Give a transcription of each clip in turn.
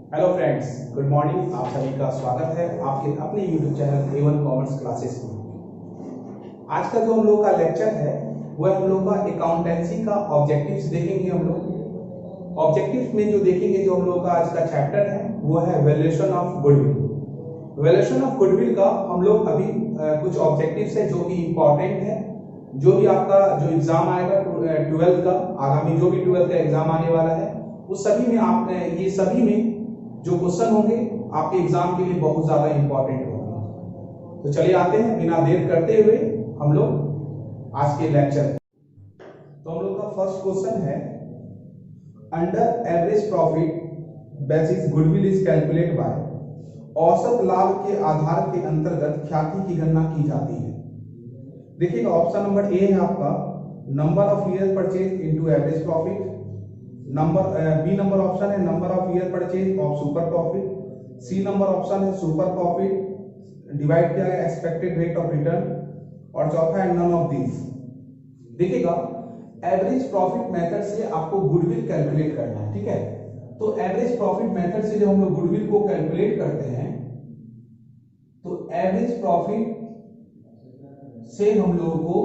Hello friends, good morning. आप सभी का स्वागत है आपके अपने YouTube channel A1 commerce classes में। आज का जो हम लोग का लेक्चर है वह हम लोग का अकाउंटेंसी का ऑब्जेक्टिव्स देखेंगे। हम लोग ऑब्जेक्टिव्स में जो देखेंगे, जो हम लोग का आज का चैप्टर है वो है valuation of goodwill. Valuation of goodwill का हम लोग अभी कुछ ऑब्जेक्टिव्स है जो कि इंपॉर्टेंट है। जो भी आपका जो एग्जाम आएगा 12th का, आगामी जो भी 12th का एग्जाम आने वाला है उस सभी में आप ये सभी में जो क्वेश्चन होंगे आपके एग्जाम के लिए बहुत ज्यादा इंपॉर्टेंट होंगे। तो चलिए आते हैं बिना देर करते हुए हम लोग आज के लेक्चर। तो हम लोग का फर्स्ट क्वेश्चन है, under average profit basis goodwill is calculate bye. औसत लाभ के आधार के अंतर्गत ख्याति की गणना की जाती है। देखिएगा, ऑप्शन नंबर ए है आपका number of year purchase into average profit. B number option है number of year purchase of super profit. C number option है सुपर प्रॉफिट डिवाइड किया गया एक्सपेक्टेड रेट ऑफ रिटर्न। और चौथा है नन ऑफ दिस। देखिएगा, एवरेज प्रॉफिट मेथड से आपको गुडविल कैलकुलेट करना है, ठीक है। तो एवरेज प्रॉफिट मेथड से जब हम लोग गुडविल को कैलकुलेट करते हैं तो एवरेज प्रॉफिट से हम लोगों को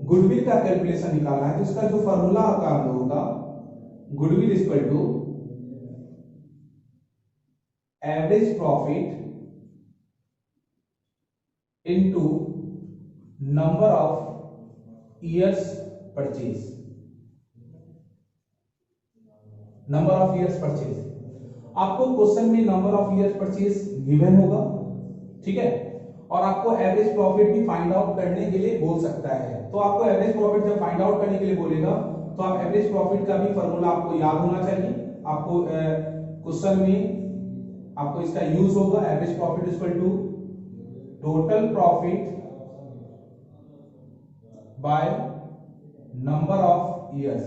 गुडविल का कैलकुलेशन निकालना है। तो इसका जो फॉर्मूला होगा हम लोगों का, goodwill equal to average profit into number of years purchase. Number of years purchase आपको क्वेश्चन में number of years purchase given होगा, ठीक है। और आपको एवरेज प्रॉफिट भी फाइंड आउट करने के लिए बोल सकता है। तो आपको एवरेज प्रॉफिट जब फाइंड आउट करने के लिए बोलेगा तो आप एवरेज प्रॉफिट का भी फॉर्मूला आपको याद होना चाहिए। आपको क्वेश्चन में आपको इसका यूज होगा। Average profit equal to total profit by number of years.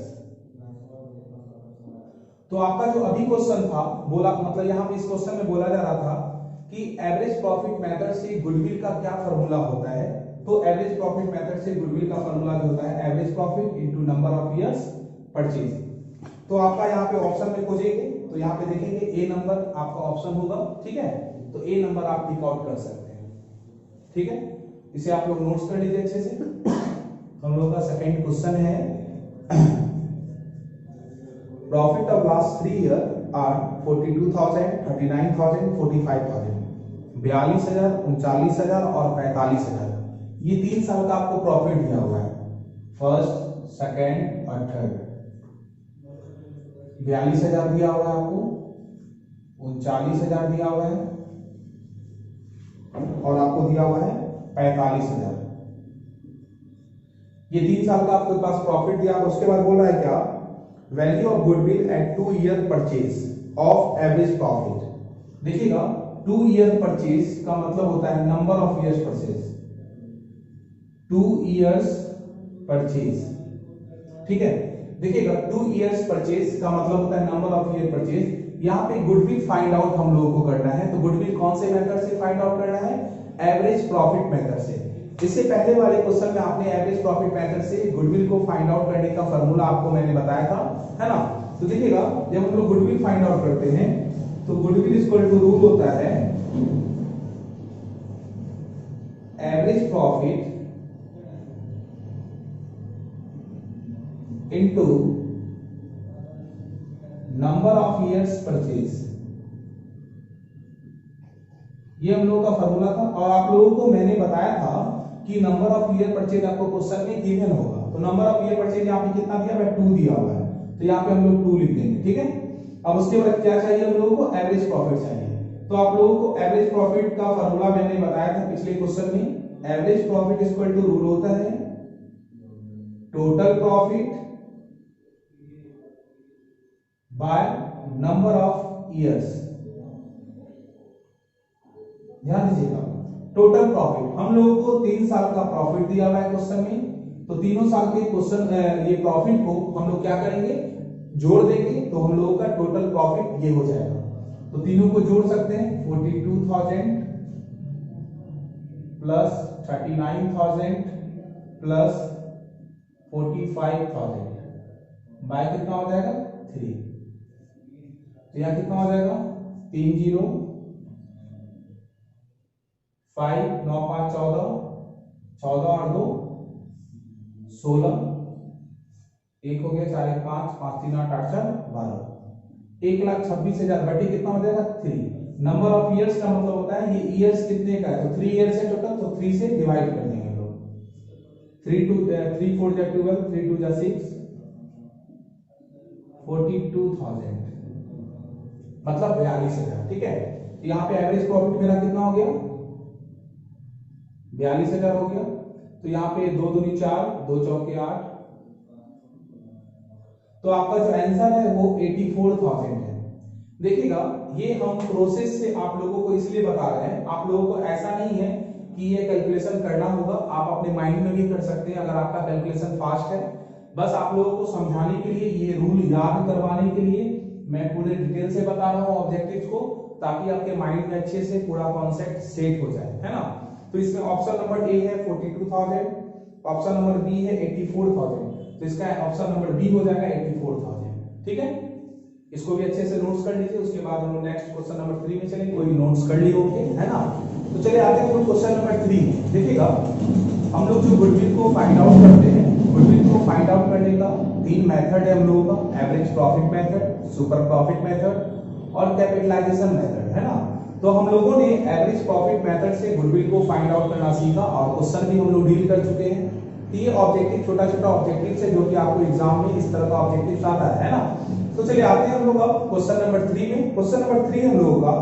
तो आपका जो अभी क्वेश्चन था बोला, मतलब यहां पे इस क्वेश्चन में बोला जा रहा था कि एवरेज प्रॉफिट मेथड से गुडविल का क्या फॉर्मूला होता है। तो एवरेज प्रॉफिट मेथड से गुडविल का फॉर्मूला जो होता है average profit into number of years purchase. तो आपका यहाँ पे ऑप्शन में खोजेंगे तो यहाँ पे देखेंगे ए नंबर आपका ऑप्शन होगा, ठीक है। तो ए नंबर आप टिक आउट कर सकते हैं, ठीक है। इसे आप लोग नोट्स कर लीजिए अच्छे से। हम लोग का सेकंड क्वेश्चन है, profit of last 3 year are 42,000, 39,000, 45,000। 42,000, 39,000 और 45,000। ये 3 साल का आपको प्रॉफिट दिया हुआ है, फर्स्ट, सेकंड और थर्ड। 42,000 दिया हुआ है आपको, 39,000 दिया हुआ है और आपको दिया हुआ है 45,000। ये 3 साल का आपके पास प्रॉफिट दिया। उसके बाद बोल रहा है क्या, value of goodwill at 2 year purchase of average profit. देखिएगा, 2 ईयर परचेज का मतलब होता है number of years purchase, 2 years purchase, ठीक है। देखिएगा, 2 ईयर्स परचेज का मतलब होता है नंबर ऑफ ईयर परचेज। यहाँ पे गुडविल फाइंड आउट हम लोगों को करना है। तो गुडविल कौन से मेथड से फाइंड आउट करना है, एवरेज प्रॉफिट मेथड से। इससे पहले वाले क्वेश्चन में आपने एवरेज प्रॉफिट मेथड से गुडविल को फाइंड आउट करने का फॉर्मूला आपको मैंने बताया था, है ना। तो देखिएगा, जब हम लोग गुडविल फाइंड आउट करते हैं तो गुडविल इक्वल टू रूल होता है average profit into number of years purchase. ये हम लोगों का फॉर्मूला था। और आप लोगों को मैंने बताया था कि नंबर ऑफ ईयर परचेज आपको क्वेश्चन में गिवन होगा। तो नंबर ऑफ ईयर परचेज यहाँ पे कितना दिया है, 2 दिया हुआ है। तो यहाँ पे हम लोग 2 लिख देंगे, ठीक है। अब उसके बाद क्या चाहिए हम लोगों को, एवरेज प्रॉफिट चाहिए। तो आप लोगों को एवरेज प्रॉफिट का फॉर्मूला मैंने बताया था पिछले क्वेश्चन में। Average profit equal to rule होता है total profit by number of years. ध्यान दीजिएगा, टोटल प्रॉफिट हम लोगों को 3 साल का प्रॉफिट दिया हुआ है क्वेश्चन में। तो तीनों साल के क्वेश्चन ये प्रॉफिट को हम लोग क्या करेंगे, जोड़ देंगे। तो हम लोगों का टोटल प्रॉफिट ये हो जाएगा। तो तीनों को जोड़ सकते हैं, 42,000 प्लस 39,000 प्लस 45,000 बाय कितना हो जाएगा, 3। तो यहां कितना हो जाएगा, 3 जीरो, 5 9 5 14, 14 और 2 16, एक हो गया, 4 1 5, 5 3 8 8 4 12, 1,26,000 बटे कितना हो जाएगा 3। नंबर ऑफ ईयर्स का मतलब होता है ये ईयर्स कितने का है, तो 3 ईयर्स है टोटल, तो 3 से डिवाइड कर देंगे लोग। 3 4 जा 12, 3 2 जा 6, 42,000 मतलब 42,000। ठीक है, तो यहाँ पे एवरेज प्रॉफिट मेरा कितना हो गया, 42,000 हो गया। तो यहाँ पे 2 दूनी 4, 2 चौके 8, तो आपका जो आंसर है वो 84,000 है। देखिएगा, ये हम प्रोसेस से आप लोगों को इसलिए बता रहे हैं, आप लोगों को ऐसा नहीं है कि ये कैलकुलेशन करना होगा, आप अपने माइंड में भी कर सकते हैं अगर आपका कैलकुलेशन फास्ट है। बस आप लोगों को समझाने के लिए, ये रूल याद करवाने के लिए मैं पूरे डिटेल से बता रहा हूँ ऑब्जेक्टिव्स को, ताकि आपके माइंड में अच्छे से पूरा कॉन्सेप्ट सेट हो जाए, है ना। तो इसमें ऑप्शन नंबर ए है 42,000, ऑप्शन नंबर बी है 84,000, तो इसका ऑप्शन नंबर बी हो जाएगा 84,000। ठीक है, इसको भी अच्छे से नोट्स कर लीजिए, उसके बाद हम लोग नेक्स्ट क्वेश्चन नंबर 3 में चलेंगे। कोई नोट्स कर लिए होंगे, है ना। तो चलिए आते हैं क्वेश्चन नंबर 3। देखिएगा, हम लोग जो गुडविल को फाइंड आउट करते हैं, गुडविल को फाइंड आउट करने का 3 मेथड है हम लोगों का, average profit method, super profit method और कैपिटलाइजेशन मेथड, है ना। तो हम लोगों ने एवरेज प्रॉफिट मेथड से गुडविल को फाइंड आउट करना सीखा और क्वेश्चन भी हम लोग डील कर चुके हैं। ये ऑब्जेक्टिव छोटा छोटा ऑब्जेक्टिव से जो कि आपको एग्जाम में इस तरह का ऑब्जेक्टिव आता है ना। तो चलिए आते हैं हम लोग अब क्वेश्चन नंबर 3 में। क्वेश्चन नंबर 3 हम लोगों का,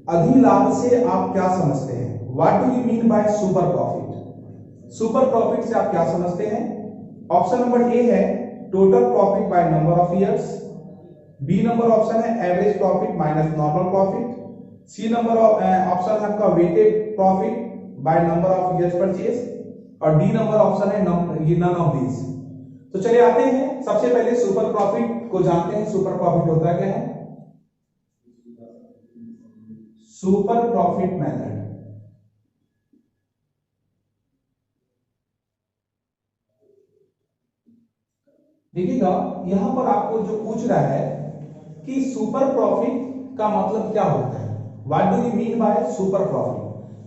अधिलाभ से आप क्या समझते हैं, what do you mean by super profit. Super profit से आप क्या समझते हैं। ऑप्शन नंबर ए है total profit by number of years, B number option है average profit minus normal profit, C number option है आपका weighted profit by number of years purchase, और डी नंबर ऑप्शन है नन ऑफ दीज। तो चलिए आते हैं, सबसे पहले सुपर प्रॉफिट को जानते हैं। सुपर प्रॉफिट होता क्या है, सुपर प्रॉफिट मेथड। देखिएगा, यहां पर आपको जो पूछ रहा है कि सुपर प्रॉफिट का मतलब क्या होता है, what do you mean by super profit,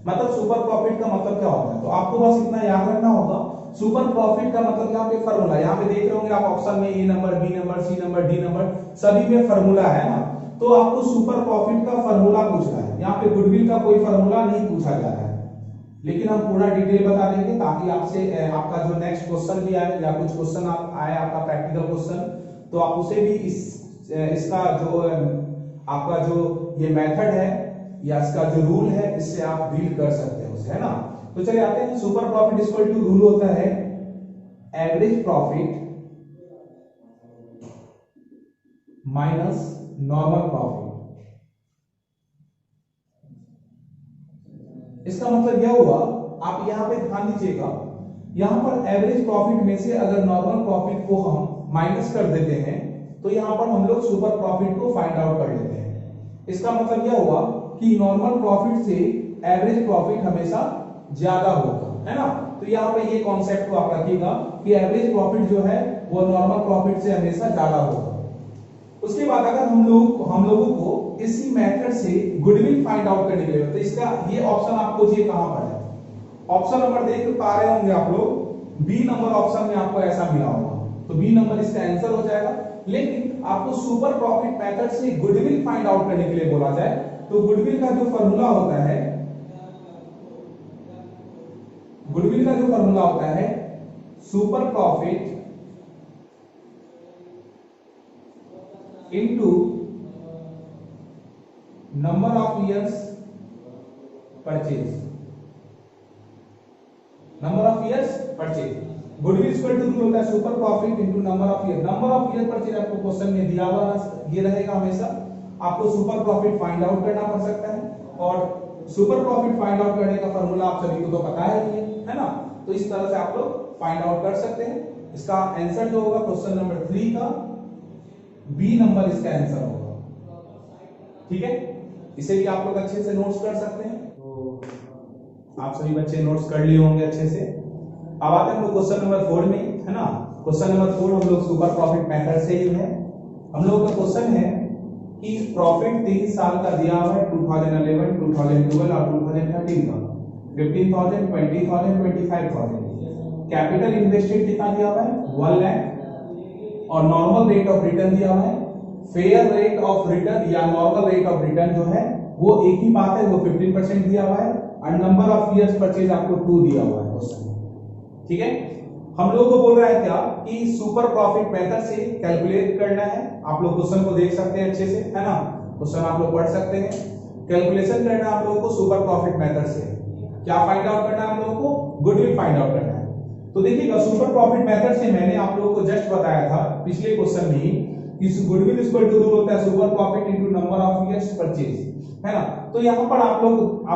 मतलब सुपर प्रॉफिट का मतलब क्या होता है। तो आपको बस इतना याद रखना होगा, सुपर प्रॉफिट का मतलब यहाँ पे फार्मूला, यहाँ पे देख रहे होंगे आप ऑप्शन में A number, B number, C number, D number, सभी में फार्मूला है ना। तो आपको सुपर प्रॉफिट का फार्मूला पूछ रहा है, यहाँ पे गुडविल का कोई फार्मूला नहीं पूछा जा रहा है, लेकिन हम पूरा डिटेल बता देंगे ताकि आपसे आपका जो नेक्स्ट क्वेश्चन भी आए या कुछ क्वेश्चन आए आपका प्रैक्टिकल क्वेश्चन, तो आप उसे भी इसका जो आपका जो ये मेथड है या इसका जो रूल है, इससे आप डील कर सकते हैं उसे, है ना। तो चलिए आते हैं, super profit equal to rule होता है average profit minus normal profit. इसका मतलब यह हुआ, आप यहां पे ध्यान दीजिएगा, यहां पर एवरेज प्रॉफिट में से अगर नॉर्मल प्रॉफिट को हम माइनस कर देते हैं तो यहां पर हम लोग सुपर प्रॉफिट को फाइंड आउट कर लेते हैं। इसका मतलब यह हुआ कि नॉर्मल प्रॉफिट से एवरेज प्रॉफिट हमेशा ज्यादा होगा, है ना। तो यहाँ पे ये कॉन्सेप्ट को आप रखिएगा कि एवरेज प्रॉफिट जो है वो नॉर्मल प्रॉफिट से हमेशा ज्यादा होगा। उसके बाद अगर हम लोगों को इसी मेथड से गुडविल फाइंड आउट करने के लिए, तो इसका ये ऑप्शन आपको चाहिए कहां पर है, ऑप्शन नंबर देख पा रहे होंगे आप लोग, बी नंबर ऑप्शन में आपको ऐसा मिला होगा, तो बी नंबर इसका आंसर हो जाएगा। लेकिन आपको सुपर प्रॉफिट मेथड से गुडविल फाइंड आउट करने के लिए बोला जाए तो गुडविल का जो फॉर्मूला होता है, गुडविल का जो फॉर्मूला होता है super profit into number of years purchase, number of years purchase. Goodwill equal to होता है super profit into number of year, number of year purchase आपको क्वेश्चन में दिया हुआ ये रहेगा हमेशा। आपको सुपर प्रॉफिट फाइंड आउट करना पड़ सकता है, और सुपर प्रॉफिट फाइंड आउट करने का फॉर्मूला आप सभी को तो पता है ना। तो इस तरह से आप लोग फाइंड आउट कर सकते हैं। इसका आंसर जो होगा क्वेश्चन नंबर 3 का बी नंबर इसका आंसर होगा, ठीक है। इसे भी आप लोग अच्छे से नोट्स कर सकते हैं। तो आप सभी बच्चे नोट्स कर लिए होंगे अच्छे से। अब आते हैं हम लोग क्वेश्चन नंबर 4 में, है ना। क्वेश्चन नंबर 4 हम लोग सुपर प्रॉफिट मेथड से ही है। हम लोग का क्वेश्चन है कि प्रॉफिट 3 साल का दिया हुआ है 2011, 2012 और 2013 का 15,000, 20,000, 25,000। कैपिटल इन्वेस्टेड कितना दिया हुआ है 1 लाख और नॉर्मल रेट ऑफ रिटर्न दिया हुआ है। फेयर रेट ऑफ रिटर्न या नॉर्मल रेट ऑफ रिटर्न जो है वो एक ही बात है, वो 15% दिया हुआ है और नंबर ऑफ इयर्स परचेज आपको 2 दिया हुआ है क्वेश्चन। ठीक है, हम लोगों को बोल रहा है क्या कि सुपर प्रॉफिट मेथड से कैलकुलेट करना है। आप लोग क्वेश्चन को देख सकते हैं अच्छे से, है ना, क्वेश्चन आप लोग पढ़ सकते हैं। कैलकुलेशन करना है आप लोगों को सुपर प्रॉफिट मेथड से। क्या फाइंड आउट करना है हम लोगों को, गुडविल फाइंड आउट करना है। तो देखिएगा सुपर प्रॉफिट मेथड से मैंने आप लोगों को जस्ट बताया था पिछले क्वेश्चन में कि गुडविल इक्वल टू रूल होता है super profit into number of years purchase, है ना। तो यहाँ पर आप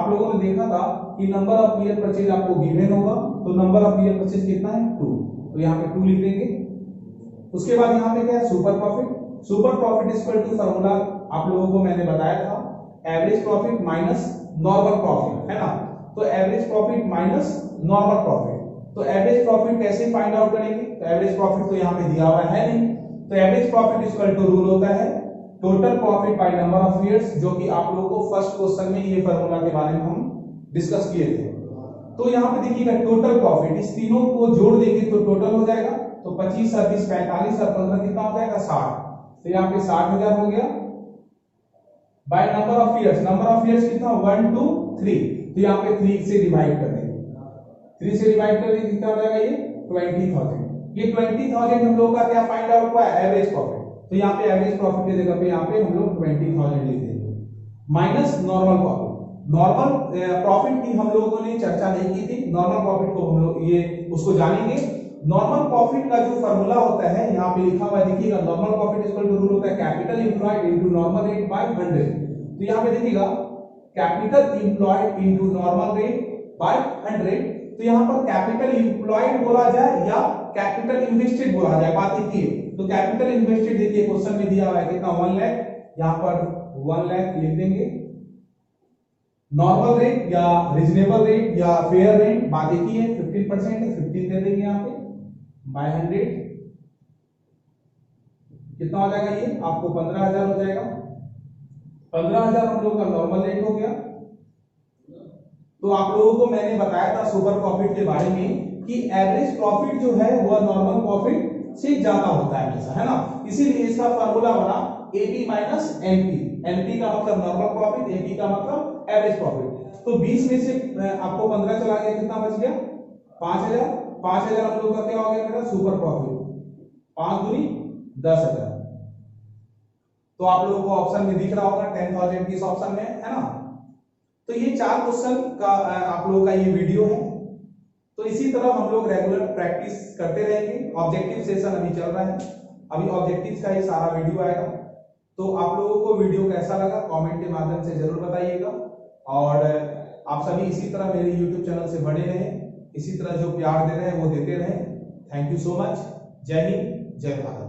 लोगों ने देखा था कि नंबर ऑफ ईयर परचेज आपको गिवन होगा, तो नंबर ऑफ ईयर परचेज कितना है 2, तो यहाँ पे 2 लिख देंगे। उसके बाद यहाँ पे क्या है super profit. Super profit equal to formula आप लोगों को मैंने बताया था average profit minus normal profit, है ना। तो average profit minus normal profit, तो एवरेज प्रॉफिट कैसे फाइंड आउट करेंगे, तो एवरेज प्रॉफिट तो यहाँ पे दिया हुआ है नहीं, तो average profit equal to rule होता है total profit by number of years, जो कि आप लोगों को फर्स्ट क्वेश्चन में ये फार्मूला के बारे में हम डिस्कस किए थे। तो यहाँ पे देखिएगा टोटल प्रॉफिट, इस तीनों को जोड़ देंगे तो टोटल हो जाएगा, तो 25 और 20 45 और 15 कितना हो जाएगा 60, तो यहाँ पे 60,000 हो गया bye number of years. Number of years कितना 1 2 3, तो यहाँ पे 3 से डिवाइड कर देंगे, 3 से डिवाइड कर देंगे कितना हो जाएगा ये 20,000। ये 20,000 हम लोग का क्या फाइंड आउट हुआ एवरेज प्रॉफिट, तो यहाँ पे एवरेज प्रॉफिट की जगह पे यहाँ पे हम लोग 20,000 लिख देंगे minus normal profit. Normal profit की हम लोगों ने चर्चा नहीं की थी, नॉर्मल प्रॉफिट को हम लोग ये उसको जानेंगे। नॉर्मल प्रॉफिट का जो फार्मूला होता है यहाँ पे लिखा हुआ है, देखिएगा normal profit equal to rule होता है capital employed into normal rate by 100। तो यहाँ पे देखिएगा capital employed into normal rate by 100, तो यहाँ पर कैपिटल एम्प्लॉयड बोला जाए या कैपिटल इन्वेस्टेड बोला जाए, बात देखिए। तो कैपिटल इन्वेस्टेड देखिए क्वेश्चन में दिया हुआ है कितना 1 लाख, यहाँ पर 1 लाख लिख देंगे। नॉर्मल रेट या रीजनेबल रेट या फेयर रेट बात एक ही है, 15% है, 15 दे देंगे यहाँ पे बाय 100, कितना हो जाएगा ये आपको 15,000 हो जाएगा। 15,000 हम लोग का नॉर्मल रेट हो गया। तो आप लोगों को मैंने बताया था सुपर प्रॉफिट के बारे में कि एवरेज प्रॉफिट जो है वह नॉर्मल प्रॉफिट से ज्यादा होता है हमेशा, है ना। इसीलिए इसका फार्मूला बना एपी माइनस एनपी। एनपी का मतलब नॉर्मल प्रॉफिट, एपी का मतलब एवरेज प्रॉफिट। तो 20 में से आपको 15 चला गया, कितना बच गया 5,000। 5,000 हम लोग का क्या हो गया मेरा सुपर प्रॉफिट, 5 दूनी 10,000। तो आप लोगों को ऑप्शन में दिख रहा होगा 10,000 किस ऑप्शन में है ना। तो ये 4 क्वेश्चन का आप लोगों का ये वीडियो है। तो इसी तरह हम लोग रेगुलर प्रैक्टिस करते रहेंगे। ऑब्जेक्टिव सेशन अभी चल रहा है, अभी ऑब्जेक्टिव्स का ये सारा वीडियो आएगा। तो आप लोगों को वीडियो कैसा लगा कमेंट के माध्यम से जरूर बताइएगा, और आप सभी इसी तरह मेरे YouTube चैनल से बने रहें, इसी तरह जो प्यार दे रहे हैं वो देते रहें। Thank you so much. जय हिंद, जय भारत।